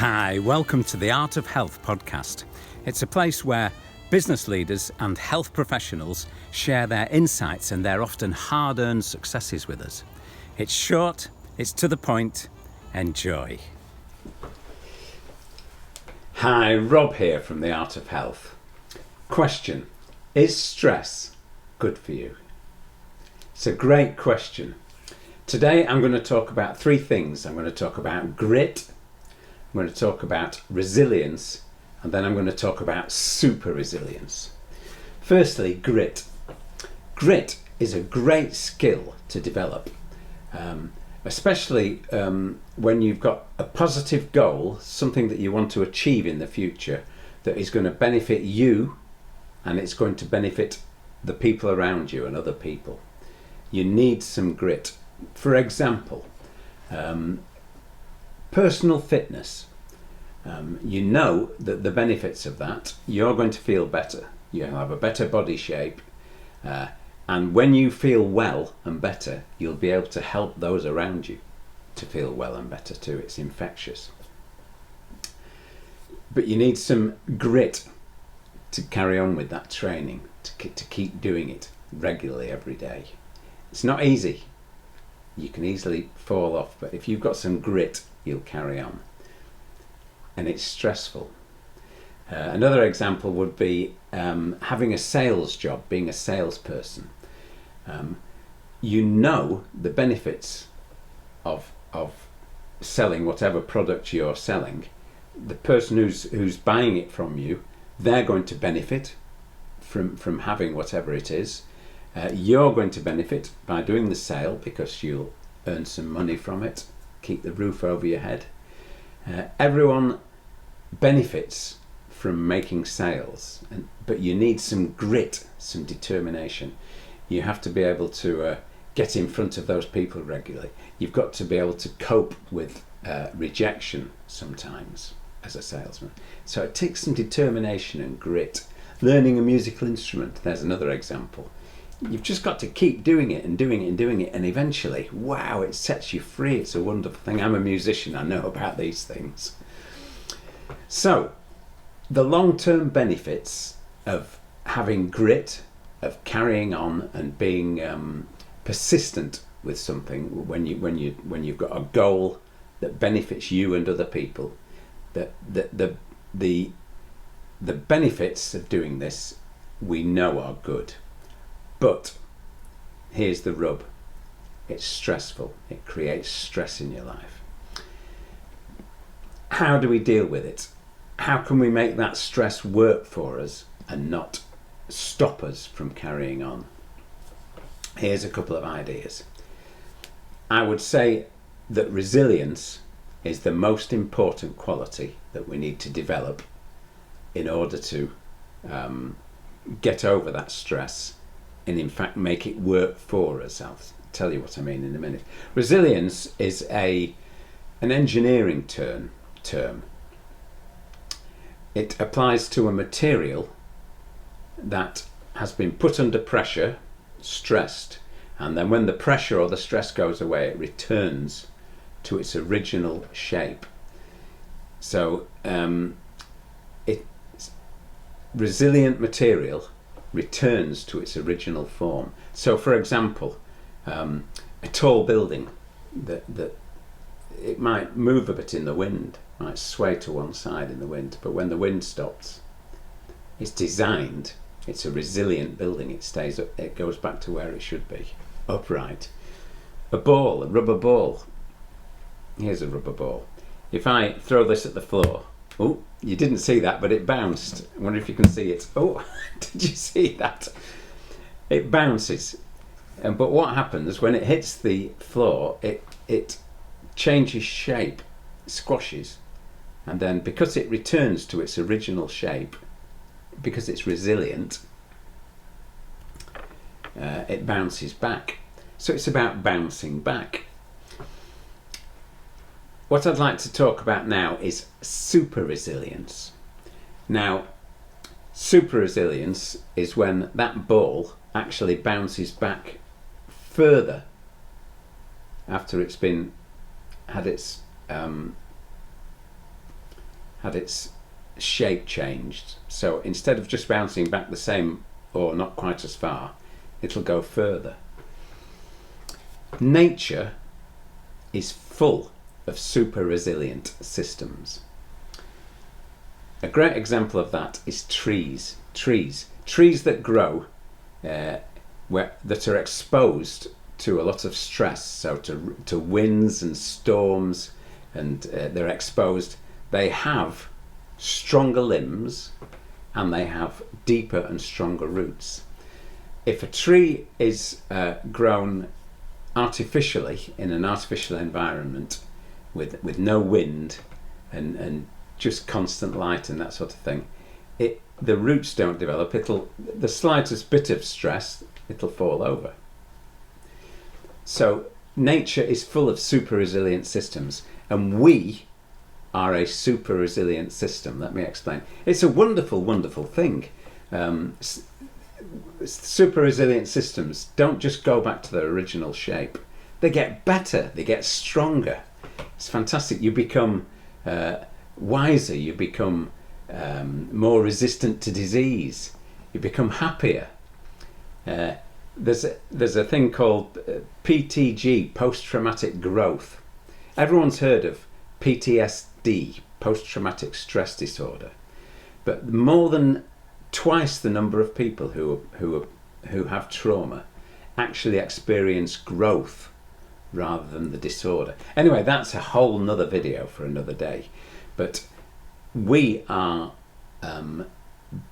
Hi, welcome to the Art of Health podcast. It's a place where business leaders and health professionals share their insights and their often hard-earned successes with us. It's short, it's to the point. Enjoy. Hi, Rob here from the Art of Health. Question: is stress good for you? It's a great question. Today I'm going to talk about three things. I'm going to talk about grit, I'm going to talk about resilience, and then I'm going to talk about super resilience. Firstly, grit. Grit is a great skill to develop, especially when you've got a positive goal, something that you want to achieve in the future that is going to benefit you and it's going to benefit the people around you and other people. You need some grit. For example, personal fitness. You know that the benefits of that, you're going to feel better. You'll have a better body shape. And when you feel well and better, you'll be able to help those around you to feel well and better too. It's infectious. But you need some grit to carry on with that training, to keep doing it regularly every day. It's not easy. You can easily fall off, but if you've got some grit, you'll carry on. And it's stressful. Another example would be having a sales job, being a salesperson. You know the benefits of selling whatever product you're selling. The person who's buying it from you, they're going to benefit from having whatever it is. You're going to benefit by doing the sale because you'll earn some money from it, keep the roof over your head. Everyone benefits from making sales, but you need some grit, some determination. You have to be able to get in front of those people regularly. You've got to be able to cope with rejection sometimes as a salesman. So it takes some determination and grit. Learning a musical instrument, there's another example. You've just got to keep doing it and doing it and doing it, and eventually, wow, it sets you free. It's a wonderful thing. I'm a musician, I know about these things. So, the long-term benefits of having grit, of carrying on and being persistent with something when you've got a goal that benefits you and other people, the benefits of doing this we know are good. But here's the rub. It's stressful. It creates stress in your life. How do we deal with it? How can we make that stress work for us and not stop us from carrying on? Here's a couple of ideas. I would say that resilience is the most important quality that we need to develop in order to get over that stress and in fact make it work for us. I'll tell you what I mean in a minute. Resilience is an engineering term. It applies to a material that has been put under pressure, stressed, and then when the pressure or the stress goes away, it returns to its original shape. So resilient material returns to its original form. So for example, a tall building that it might move a bit in the wind, might sway to one side in the wind, but when the wind stops, it's designed, it's a resilient building. It stays up, it goes back to where it should be, upright. A rubber ball. Here's a rubber ball. If I throw this at the floor, oh, you didn't see that, but it bounced. I wonder if you can see it. Oh, did you see that? It bounces. But what happens when it hits the floor, it changes shape, squashes. And then because it returns to its original shape, because it's resilient, it bounces back. So it's about bouncing back. What I'd like to talk about now is super resilience. Now, super resilience is when that ball actually bounces back further after it's had its had its shape changed. So instead of just bouncing back the same or not quite as far, it'll go further. Nature is full of super resilient systems. A great example of that is trees. Trees that grow that are exposed to a lot of stress, so to winds and storms, and they're exposed. They have stronger limbs and they have deeper and stronger roots. If a tree is grown artificially in an artificial environment with no wind and just constant light and that sort of thing, the roots don't develop. The slightest bit of stress, it'll fall over. So nature is full of super resilient systems, and we are a super resilient system. Let me explain. It's a wonderful, wonderful thing. Super resilient systems don't just go back to their original shape. They get better, they get stronger. It's fantastic. You become wiser, you become more resistant to disease, you become happier. There's a thing called PTG, post-traumatic growth. Everyone's heard of PTSD, post-traumatic stress disorder, but more than twice the number of people who have trauma actually experience growth rather than the disorder. Anyway, that's a whole nother video for another day. But we are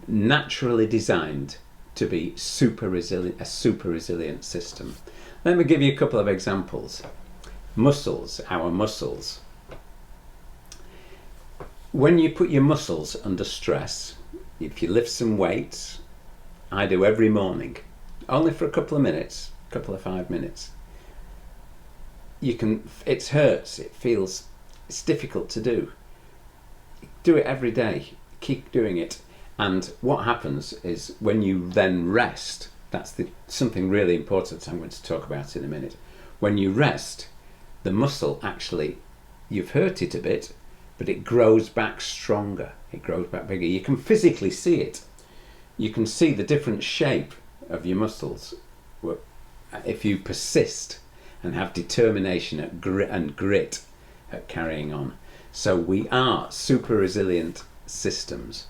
naturally designed to be super resilient, a super resilient system. Let me give you a couple of examples. Muscles, our muscles. When you put your muscles under stress, if you lift some weights, I do every morning, only for a couple of minutes, a couple of 5 minutes. It hurts, it feels, it's difficult to do. Do it every day, keep doing it. And what happens is when you then rest, that's something really important I'm going to talk about in a minute. When you rest, the muscle actually, you've hurt it a bit, but it grows back stronger, it grows back bigger. You can physically see it. You can see the different shape of your muscles if you persist and have determination and grit at carrying on. So we are super resilient systems.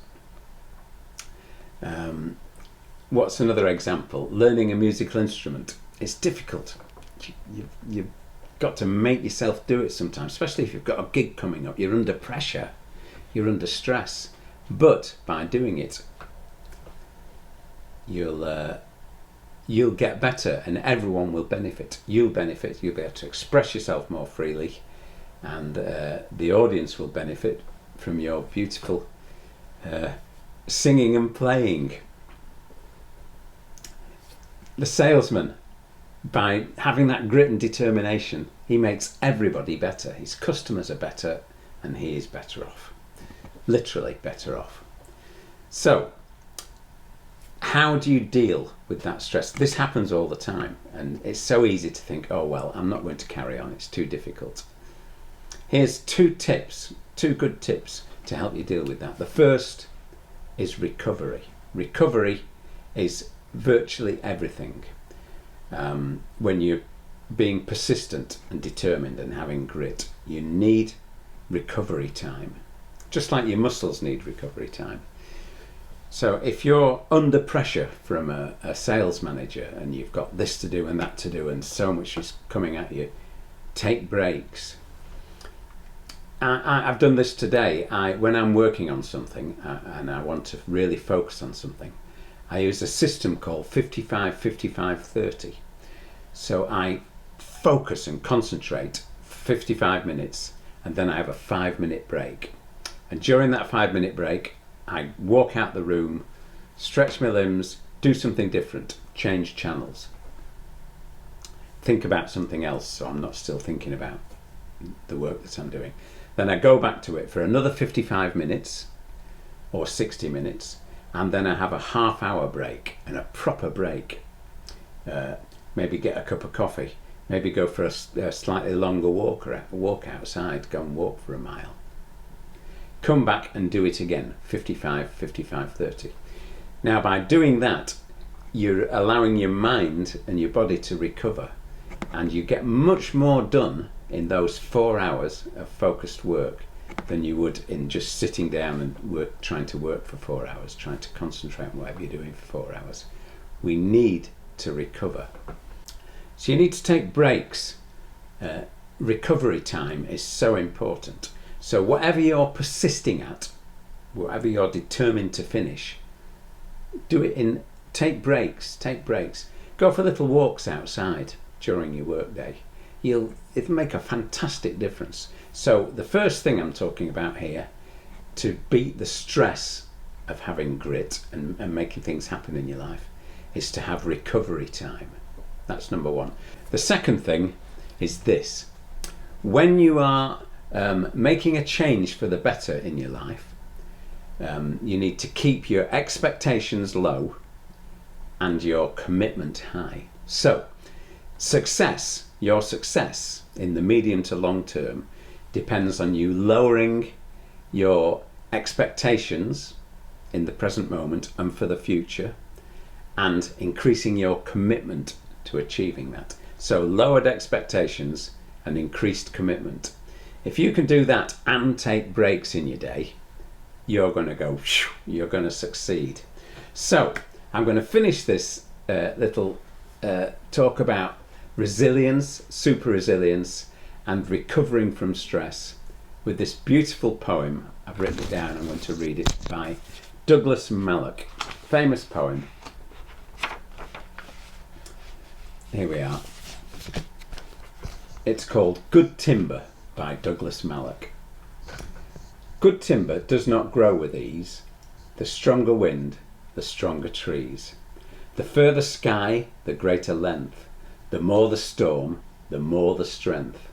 What's another example? Learning a musical instrument. It's difficult. You've got to make yourself do it sometimes, especially if you've got a gig coming up. You're under pressure, you're under stress. But by doing it, you'll get better, and everyone will benefit. You'll benefit. You'll be able to express yourself more freely, and the audience will benefit from your beautiful singing and playing. The salesman, by having that grit and determination, he makes everybody better. His customers are better, and he is better off. Literally better off. So, how do you deal with that stress? This happens all the time, and it's so easy to think, oh well, I'm not going to carry on, it's too difficult. Here's two good tips to help you deal with that. The first is recovery. Recovery is virtually everything. When you're being persistent and determined and having grit, you need recovery time, just like your muscles need recovery time. So if you're under pressure from a sales manager and you've got this to do and that to do and so much is coming at you, take breaks. I've done this today. When I'm working on something and I want to really focus on something, I use a system called 55-55-30. So I focus and concentrate for 55 minutes, and then I have a 5-minute break. And during that 5-minute break, I walk out the room, stretch my limbs, do something different, change channels. Think about something else so I'm not still thinking about the work that I'm doing. Then I go back to it for another 55 minutes or 60 minutes, and then I have a half-hour break, and a proper break. Maybe get a cup of coffee, maybe go for a slightly longer walk outside, go and walk for a mile. come back and do it again, 55, 55, 30. Now, by doing that, you're allowing your mind and your body to recover, and you get much more done in those 4 hours of focused work than you would in just sitting down and trying to work for 4 hours, trying to concentrate on whatever you're doing for 4 hours. We need to recover. So you need to take breaks. Recovery time is so important. So whatever you're persisting at, whatever you're determined to finish, do it take breaks. Go for little walks outside during your work day. It'll make a fantastic difference. So the first thing I'm talking about here, to beat the stress of having grit and making things happen in your life, is to have recovery time. That's number one. The second thing is this. When you are making a change for the better in your life, you need to keep your expectations low and your commitment high. So, your success in the medium to long term depends on you lowering your expectations in the present moment and for the future, and increasing your commitment to achieving that. So lowered expectations and increased commitment. If you can do that and take breaks in your day, you're going to succeed. So I'm going to finish this little talk about resilience, super resilience, and recovering from stress with this beautiful poem. I've written it down. I'm going to read it by Douglas Malloch. Famous poem. Here we are. It's called Good Timber by Douglas Malloch. Good timber does not grow with ease. The stronger wind, the stronger trees. The further sky, the greater length. The more the storm, the more the strength.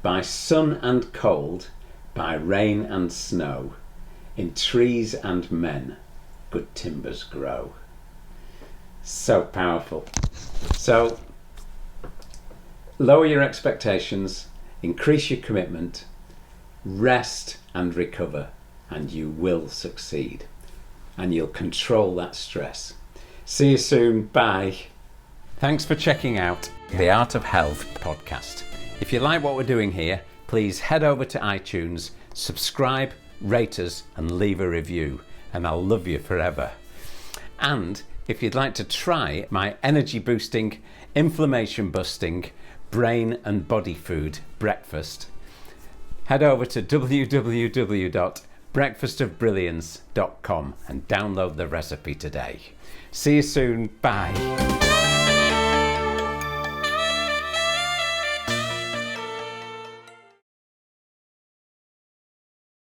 By sun and cold, by rain and snow, in trees and men, good timbers grow. So powerful. So, lower your expectations, increase your commitment, rest and recover, and you will succeed. And you'll control that stress. See you soon. Bye. Thanks for checking out the Art of Health podcast. If you like what we're doing here, please head over to iTunes, subscribe, rate us, and leave a review, and I'll love you forever. And if you'd like to try my energy boosting, inflammation busting, brain and body food breakfast, head over to www.breakfastofbrilliance.com and download the recipe today. See you soon. Bye.